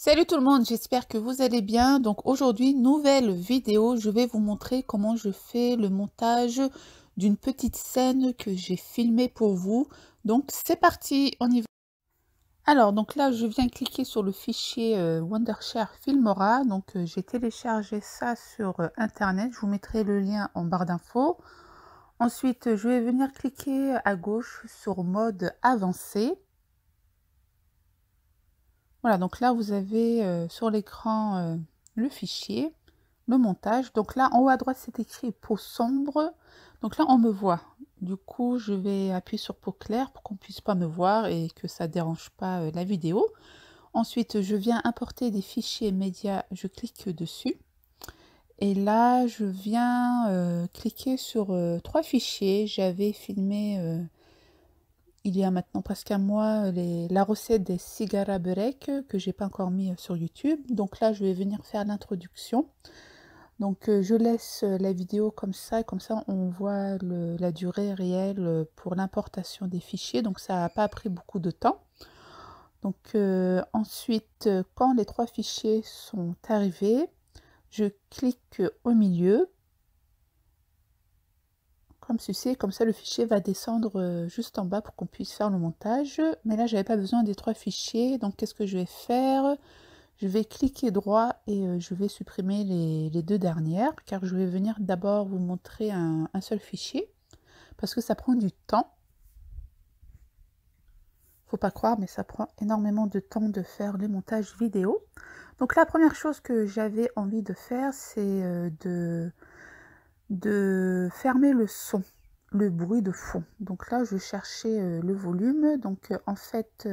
Salut tout le monde, j'espère que vous allez bien. Donc aujourd'hui, nouvelle vidéo, je vais vous montrer comment je fais le montage d'une petite scène que j'ai filmée pour vous. Donc c'est parti, on y va. Alors donc là, je viens cliquer sur le fichier Wondershare Filmora. Donc j'ai téléchargé ça sur internet, je vous mettrai le lien en barre d'infos. Ensuite, je vais venir cliquer à gauche sur mode avancé. Voilà, donc là, vous avez sur l'écran le fichier, le montage. Donc là, en haut à droite, c'est écrit peau sombre. Donc là, on me voit. Du coup, je vais appuyer sur peau claire pour qu'on ne puisse pas me voir et que ça ne dérange pas la vidéo. Ensuite, je viens importer des fichiers médias. Je clique dessus. Et là, je viens cliquer sur 3 fichiers. J'avais filmé il y a maintenant presque un mois la recette des sigara börek que j'ai pas encore mis sur YouTube. Donc là, je vais venir faire l'introduction. Donc je laisse la vidéo comme ça on voit la durée réelle pour l'importation des fichiers. Donc ça n'a pas pris beaucoup de temps. Donc ensuite, quand les 3 fichiers sont arrivés, je clique au milieu. Comme ceci, comme ça le fichier va descendre juste en bas pour qu'on puisse faire le montage. Mais là, j'avais pas besoin des 3 fichiers. Donc qu'est-ce que je vais faire? Je vais cliquer droit et je vais supprimer les 2 dernières, car je vais venir d'abord vous montrer un seul fichier, parce que ça prend du temps. Faut pas croire, mais ça prend énormément de temps de faire les montages vidéo. Donc la première chose que j'avais envie de faire, c'est de fermer le son, le bruit de fond. Donc là, je cherchais le volume. Donc en fait,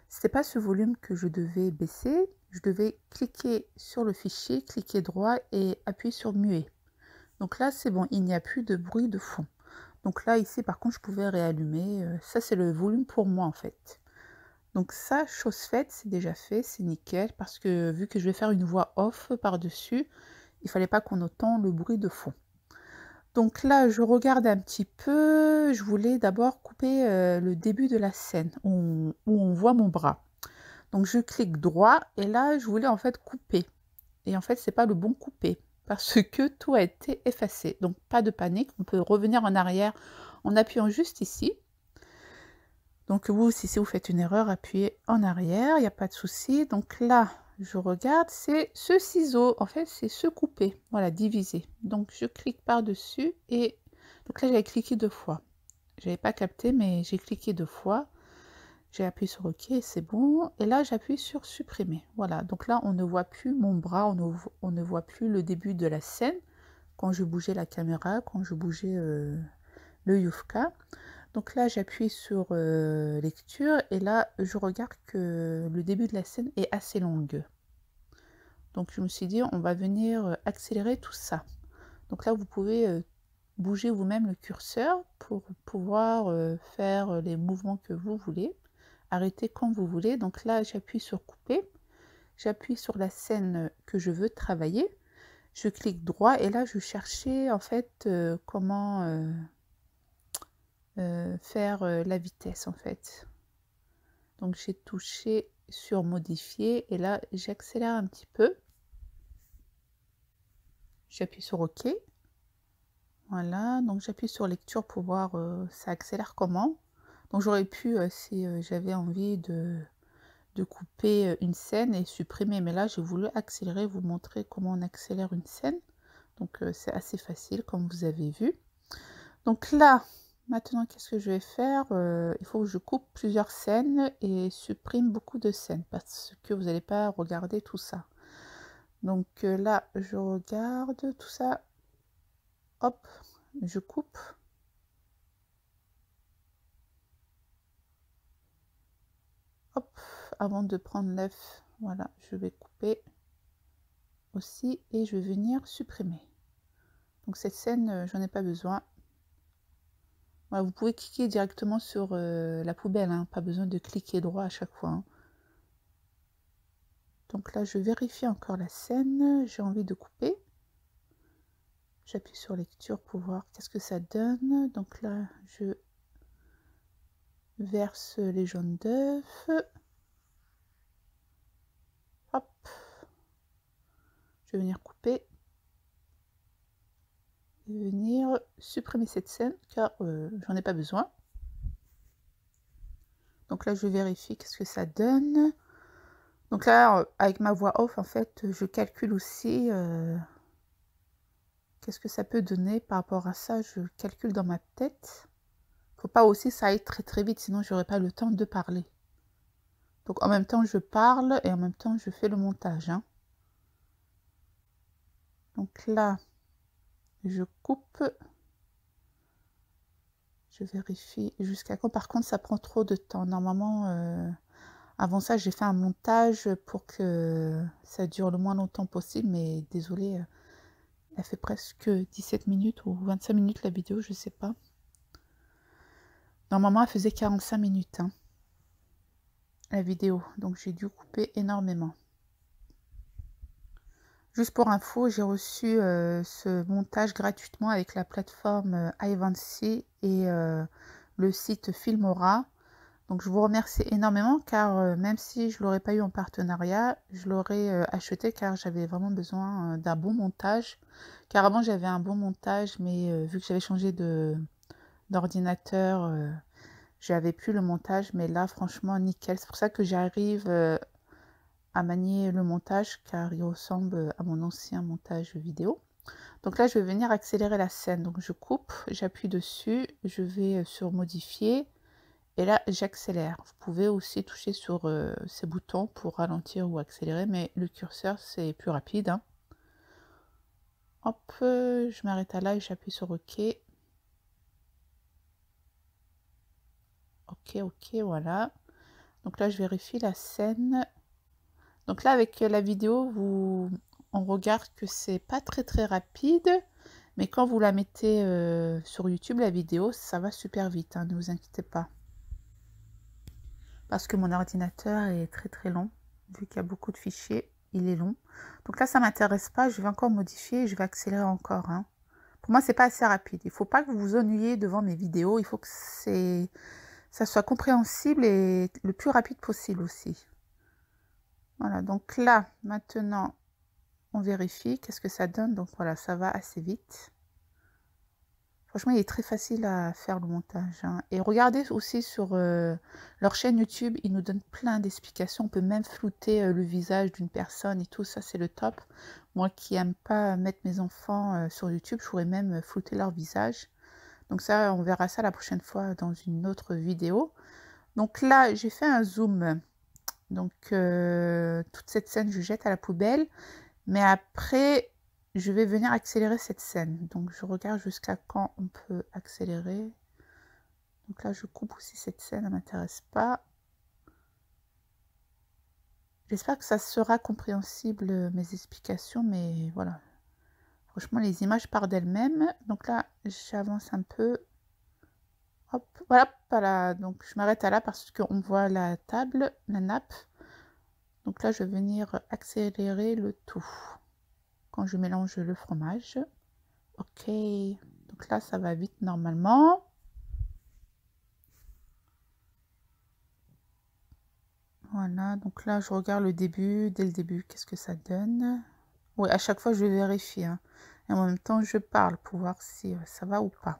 c'est pas ce volume que je devais baisser. Je devais cliquer sur le fichier, cliquer droit et appuyer sur muet. Donc là, c'est bon, il n'y a plus de bruit de fond. Donc là, ici, par contre, je pouvais réallumer. Ça, c'est le volume pour moi, en fait. Donc ça, chose faite, c'est déjà fait, c'est nickel. Parce que vu que je vais faire une voix off par-dessus, il fallait pas qu'on entende le bruit de fond. Donc là, je regarde un petit peu. Je voulais d'abord couper le début de la scène où on voit mon bras. Donc je clique droit et là, je voulais en fait couper. Et en fait, c'est pas le bon couper parce que tout a été effacé. Donc pas de panique, on peut revenir en arrière en appuyant juste ici. Donc vous, si vous faites une erreur, appuyez en arrière, il n'y a pas de souci. Donc là, je regarde, c'est ce ciseau, en fait, c'est ce couper, voilà, diviser. Donc je clique par-dessus et donc là, j'avais cliqué 2 fois. J'avais pas capté, mais j'ai cliqué 2 fois. J'ai appuyé sur OK, c'est bon. Et là, j'appuie sur supprimer. Voilà, donc là, on ne voit plus mon bras, on ne voit plus le début de la scène quand je bougeais la caméra, quand je bougeais le Yufka. Donc là, j'appuie sur lecture et là, je regarde que le début de la scène est assez longue. Donc je me suis dit, on va venir accélérer tout ça. Donc là, vous pouvez bouger vous-même le curseur pour pouvoir faire les mouvements que vous voulez. Arrêter quand vous voulez. Donc là, j'appuie sur couper. J'appuie sur la scène que je veux travailler. Je clique droit et là, je cherchais en fait comment faire la vitesse en fait. Donc j'ai touché sur modifier et là j'accélère un petit peu. J'appuie sur OK. Voilà, donc j'appuie sur lecture pour voir ça accélère comment. Donc j'aurais pu, si j'avais envie de couper une scène et supprimer, mais là j'ai voulu accélérer, vous montrer comment on accélère une scène. Donc c'est assez facile comme vous avez vu. Donc là, maintenant qu'est-ce que je vais faire? Il faut que je coupe plusieurs scènes et supprime beaucoup de scènes parce que vous n'allez pas regarder tout ça. Donc là, je regarde tout ça. Hop, je coupe. Hop, avant de prendre l'œuf, voilà, je vais couper aussi et je vais venir supprimer. Donc cette scène, j'en ai pas besoin. Voilà, vous pouvez cliquer directement sur la poubelle, hein, pas besoin de cliquer droit à chaque fois. Hein. Donc là, je vérifie encore la scène, j'ai envie de couper. J'appuie sur lecture pour voir qu'est-ce que ça donne. Donc là, je verse les jaunes d'œufs. hop, je vais venir couper et venir supprimer cette scène car j'en ai pas besoin. Donc là je vérifie qu'est-ce que ça donne. Donc là avec ma voix off en fait je calcule aussi qu'est-ce que ça peut donner. Par rapport à ça je calcule dans ma tête. Faut pas aussi ça aille très très vite sinon j'aurai pas le temps de parler. Donc en même temps je parle et en même temps je fais le montage hein. Donc là je coupe, je vérifie jusqu'à quand. Par contre ça prend trop de temps normalement. Avant ça j'ai fait un montage pour que ça dure le moins longtemps possible, mais désolé elle fait presque 17 minutes ou 25 minutes la vidéo, je sais pas. Normalement elle faisait 45 minutes hein, la vidéo, donc j'ai dû couper énormément. Juste pour info, j'ai reçu ce montage gratuitement avec la plateforme iVancy et le site Filmora. Donc je vous remercie énormément car même si je ne l'aurais pas eu en partenariat, je l'aurais acheté car j'avais vraiment besoin d'un bon montage. Car avant j'avais un bon montage mais vu que j'avais changé d'ordinateur, j'avais plus le montage. Mais là franchement nickel. C'est pour ça que j'arrive à manier le montage car il ressemble à mon ancien montage vidéo. Donc là je vais venir accélérer la scène. Donc je coupe, j'appuie dessus, je vais sur modifier. Et là, j'accélère. Vous pouvez aussi toucher sur ces boutons pour ralentir ou accélérer, mais le curseur, c'est plus rapide. Hein. Hop, je m'arrête à là et j'appuie sur OK. OK, OK, voilà. Donc là, je vérifie la scène. Donc là, avec la vidéo, on regarde que c'est pas très rapide. Mais quand vous la mettez sur YouTube, la vidéo, ça va super vite. Hein, ne vous inquiétez pas. Parce que mon ordinateur est très long, vu qu'il y a beaucoup de fichiers, il est long. Donc là, ça ne m'intéresse pas, je vais encore modifier et je vais accélérer encore. Hein. Pour moi, c'est pas assez rapide. Il ne faut pas que vous vous ennuyiez devant mes vidéos, il faut que ça soit compréhensible et le plus rapide possible aussi. Voilà, donc là, maintenant, on vérifie qu'est-ce que ça donne. Donc voilà, ça va assez vite. Franchement, il est très facile à faire le montage. Hein. Et regardez aussi sur leur chaîne YouTube, ils nous donnent plein d'explications. On peut même flouter le visage d'une personne et tout. Ça, c'est le top. Moi qui n'aime pas mettre mes enfants sur YouTube, je pourrais même flouter leur visage. Donc ça, on verra ça la prochaine fois dans une autre vidéo. Donc là, j'ai fait un zoom. Donc toute cette scène, je jette à la poubelle. Mais après... je vais venir accélérer cette scène. Donc, je regarde jusqu'à quand on peut accélérer. Donc là, je coupe aussi cette scène, elle ne m'intéresse pas. J'espère que ça sera compréhensible, mes explications, mais voilà. Franchement, les images partent d'elles-mêmes. Donc là, j'avance un peu. Hop, voilà, voilà. Donc, je m'arrête à là parce qu'on voit la table, la nappe. Donc là, je vais venir accélérer le tout. Quand je mélange le fromage. Ok, donc là ça va vite normalement. Voilà, donc là je regarde le début, dès le début, qu'est-ce que ça donne. Oui, à chaque fois je vérifie. Hein. Et en même temps je parle pour voir si ça va ou pas.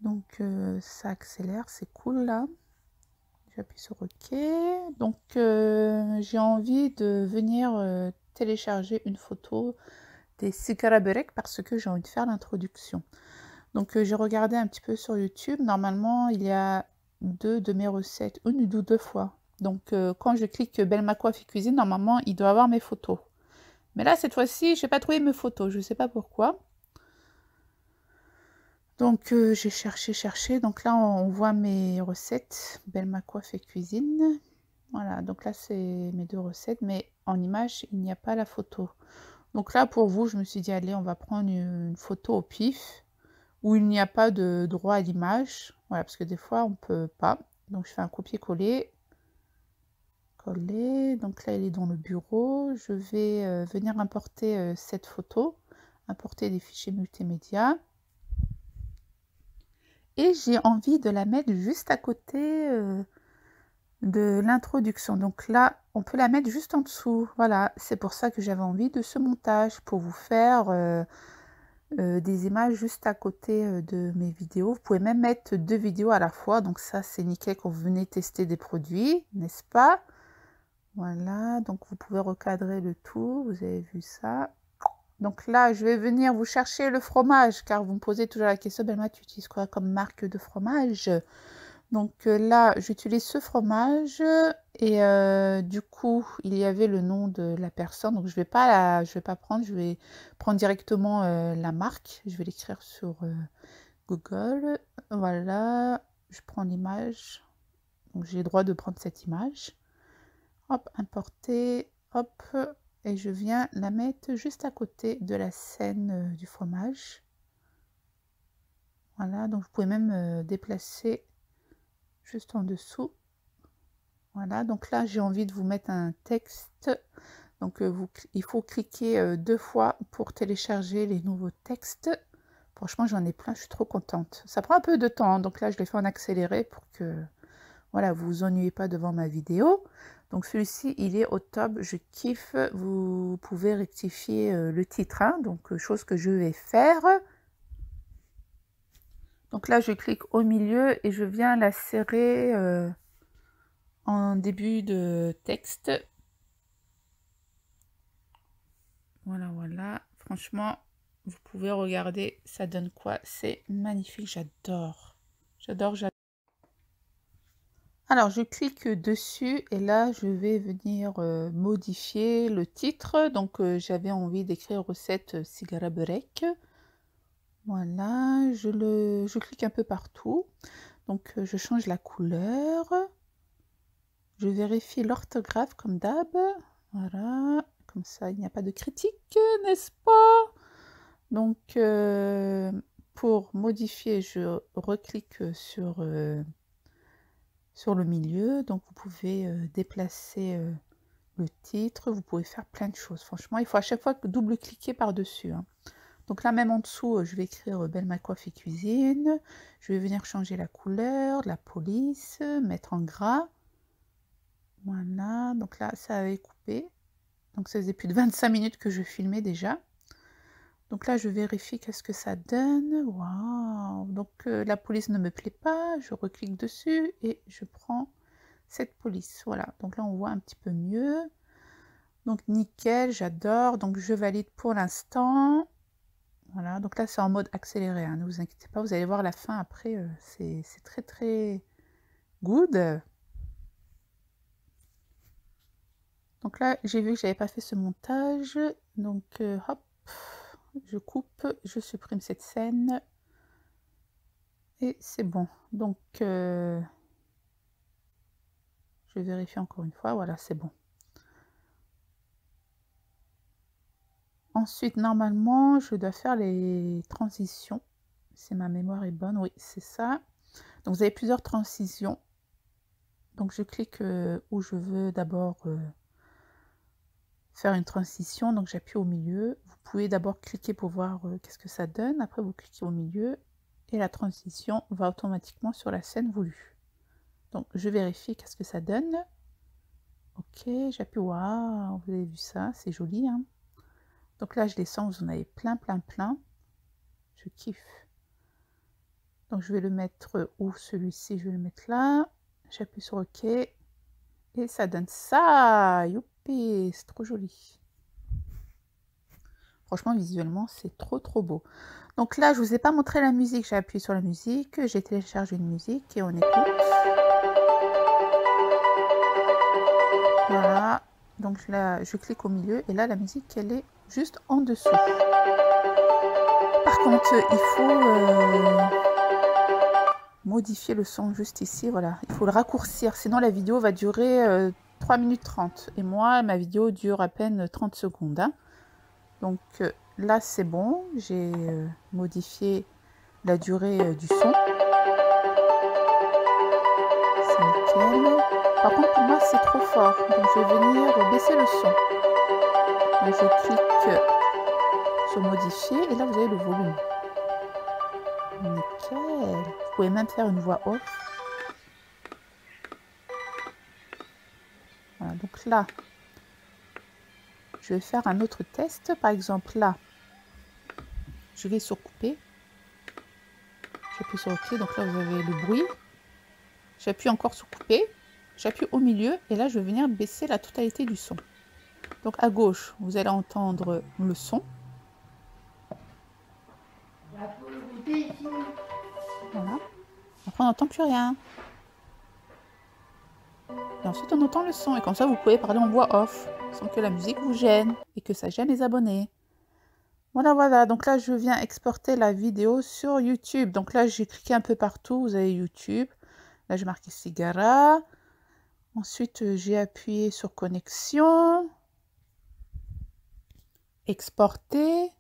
Donc ça accélère, c'est cool là. J'appuie sur OK. Donc j'ai envie de venir télécharger une photo des sigara börek parce que j'ai envie de faire l'introduction. Donc j'ai regardé un petit peu sur YouTube. Normalement, il y a 2 de mes recettes, une ou deux fois. Donc quand je clique Belma Coiffe et Cuisine, normalement, il doit avoir mes photos. Mais là, cette fois-ci, je n'ai pas trouvé mes photos. Je ne sais pas pourquoi. Donc j'ai cherché. Donc là, on voit mes recettes. Belma Coiffe et Cuisine. Voilà, donc là, c'est mes 2 recettes. Mais en image, il n'y a pas la photo. Donc là, pour vous, je me suis dit, allez, on va prendre une photo au pif. Où il n'y a pas de droit à l'image. Voilà, parce que des fois, on ne peut pas. Donc, je fais un copier-coller. Coller. Donc là, elle est dans le bureau. Je vais venir importer cette photo. Importer des fichiers multimédia. Et j'ai envie de la mettre juste à côté de l'introduction. Donc là, on peut la mettre juste en dessous. Voilà, c'est pour ça que j'avais envie de ce montage, pour vous faire des images juste à côté de mes vidéos. Vous pouvez même mettre 2 vidéos à la fois, donc ça c'est nickel quand vous venez tester des produits, n'est-ce pas? Voilà, donc vous pouvez recadrer le tout, vous avez vu ça. Donc là, je vais venir vous chercher le fromage, car vous me posez toujours la question, Belma, tu utilises quoi comme marque de fromage? Donc là, j'utilise ce fromage et du coup, il y avait le nom de la personne. Donc je vais pas prendre, je vais prendre directement la marque. Je vais l'écrire sur Google. Voilà, je prends l'image. Donc j'ai le droit de prendre cette image. Hop, importer, hop, et je viens la mettre juste à côté de la scène du fromage. Voilà, donc vous pouvez même déplacer juste en dessous. Voilà, donc là j'ai envie de vous mettre un texte. Donc il faut cliquer 2 fois pour télécharger les nouveaux textes. Franchement, j'en ai plein, je suis trop contente. Ça prend un peu de temps, hein, donc là je l'ai fait en accéléré pour que voilà, vous vous ennuyez pas devant ma vidéo. Donc celui-ci, il est au top, je kiffe. Vous pouvez rectifier le titre, hein, donc chose que je vais faire. Donc là, je clique au milieu et je viens la serrer en début de texte. Voilà, voilà. Franchement, vous pouvez regarder, ça donne quoi? C'est magnifique, j'adore. J'adore, j'adore. Alors, je clique dessus et là, je vais venir modifier le titre. Donc, j'avais envie d'écrire recette sigara börek. Voilà, je clique un peu partout. Donc, je change la couleur. Je vérifie l'orthographe comme d'hab. Voilà, comme ça, il n'y a pas de critique, n'est-ce pas? Donc, pour modifier, je reclique sur le milieu. Donc, vous pouvez déplacer le titre. Vous pouvez faire plein de choses. Franchement, il faut à chaque fois double-cliquer par-dessus, hein. Donc là, même en dessous, je vais écrire Belma Coiffe et Cuisine. Je vais venir changer la couleur, la police, mettre en gras. Voilà, donc là, ça avait coupé. Donc, ça faisait plus de 25 minutes que je filmais déjà. Donc là, je vérifie qu'est-ce que ça donne. Waouh! Donc la police ne me plaît pas. Je reclique dessus et je prends cette police. Voilà, donc là, on voit un petit peu mieux. Donc nickel, j'adore. Donc je valide pour l'instant. Voilà, donc là, c'est en mode accéléré, hein. Ne vous inquiétez pas, vous allez voir la fin après. C'est très, très good. Donc là, j'ai vu que j'avais pas fait ce montage. Donc hop, je coupe, je supprime cette scène. Et c'est bon. Donc, je vérifie encore une fois. Voilà, c'est bon. Ensuite, normalement, je dois faire les transitions. Si ma mémoire est bonne, oui, c'est ça. Donc, vous avez plusieurs transitions. Donc, je clique où je veux d'abord faire une transition. Donc, j'appuie au milieu. Vous pouvez d'abord cliquer pour voir qu'est-ce que ça donne. Après, vous cliquez au milieu et la transition va automatiquement sur la scène voulue. Donc, je vérifie qu'est-ce que ça donne. Ok, j'appuie. Waouh, vous avez vu ça, c'est joli, hein. Donc là, je descends, vous en avez plein, plein, plein. Je kiffe. Donc, je vais le mettre où? Celui-ci, je vais le mettre là. J'appuie sur OK. Et ça donne ça. Youpi, c'est trop joli. Franchement, visuellement, c'est trop, trop beau. Donc là, je vous ai pas montré la musique. J'ai appuyé sur la musique. J'ai téléchargé une musique et on écoute. Voilà. Donc là, je clique au milieu et là, la musique, elle est juste en dessous. Par contre, il faut modifier le son juste ici. Voilà, il faut le raccourcir. Sinon, la vidéo va durer 3 minutes 30. Et moi, ma vidéo dure à peine 30 secondes, hein. Donc là, c'est bon. J'ai modifié la durée du son. C'est nickel. Par contre, pour moi, c'est trop fort. Donc, je vais venir baisser le son. Donc, je clique sur modifier et là, vous avez le volume. Nickel. Vous pouvez même faire une voix off. Voilà, donc Donc là, je vais faire un autre test. Par exemple, là, je vais sur couper. J'appuie sur OK. Donc là, vous avez le bruit. J'appuie encore sur couper. J'appuie au milieu. Et là, je vais venir baisser la totalité du son. Donc à gauche, vous allez entendre le son. Voilà. Après, on n'entend plus rien. Et ensuite, on entend le son. Et comme ça, vous pouvez parler en voix off, sans que la musique vous gêne et que ça gêne les abonnés. Voilà, voilà. Donc là, je viens exporter la vidéo sur YouTube. Donc là, j'ai cliqué un peu partout. Vous avez YouTube. Là, j'ai marqué Cigara. Ensuite, j'ai appuyé sur connexion. Exporter.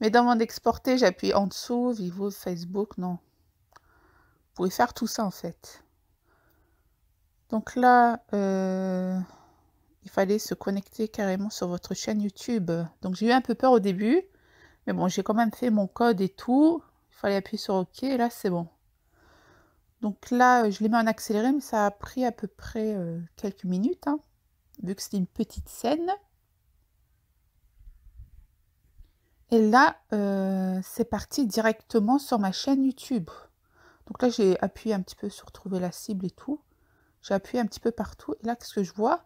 Mais dans mon exporter, j'appuie en dessous. Vivo, Facebook, non. Vous pouvez faire tout ça en fait. Donc là, il fallait se connecter carrément sur votre chaîne YouTube. Donc j'ai eu un peu peur au début. Mais bon, j'ai quand même fait mon code et tout. Il fallait appuyer sur OK et là, c'est bon. Donc là, je l'ai mis en accéléré, mais ça a pris à peu près quelques minutes, hein, vu que c'était une petite scène. Et là, c'est parti directement sur ma chaîne YouTube. Donc là, j'ai appuyé un petit peu sur trouver la cible et tout. J'ai appuyé un petit peu partout. Et là, qu'est-ce que je vois?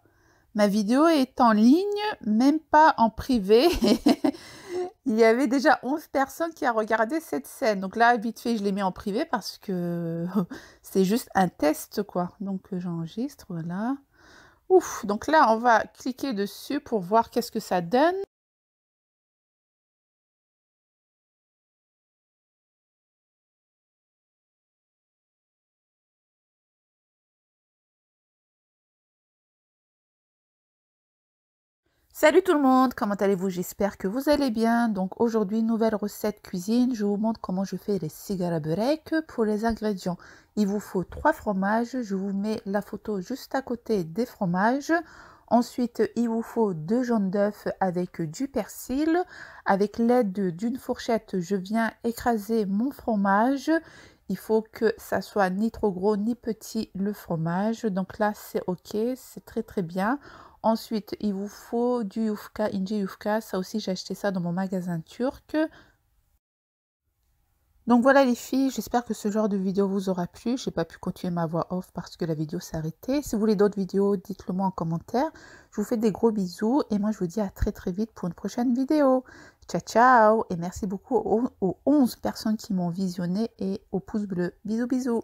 Ma vidéo est en ligne, même pas en privé. Il y avait déjà 11 personnes qui ont regardé cette scène. Donc là, vite fait, je l'ai mis en privé parce que c'est juste un test, quoi. Donc j'enregistre, voilà. Ouf, donc là, on va cliquer dessus pour voir qu'est-ce que ça donne. Salut tout le monde, comment allez-vous? J'espère que vous allez bien. Donc aujourd'hui, nouvelle recette cuisine. Je vous montre comment je fais les cigara börek. Pour les ingrédients, il vous faut 3 fromages. Je vous mets la photo juste à côté des fromages. Ensuite, il vous faut 2 jaunes d'œufs avec du persil. Avec l'aide d'une fourchette, je viens écraser mon fromage. Il faut que ça soit ni trop gros ni petit le fromage. Donc là, c'est OK, c'est très très bien. Ensuite, il vous faut du yufka, inji yufka. Ça aussi, j'ai acheté ça dans mon magasin turc. Donc voilà les filles, j'espère que ce genre de vidéo vous aura plu. Je n'ai pas pu continuer ma voix off parce que la vidéo s'est arrêtée. Si vous voulez d'autres vidéos, dites-le moi en commentaire. Je vous fais des gros bisous et moi je vous dis à très très vite pour une prochaine vidéo. Ciao ciao et merci beaucoup aux 11 personnes qui m'ont visionné et aux pouces bleus. Bisous bisous.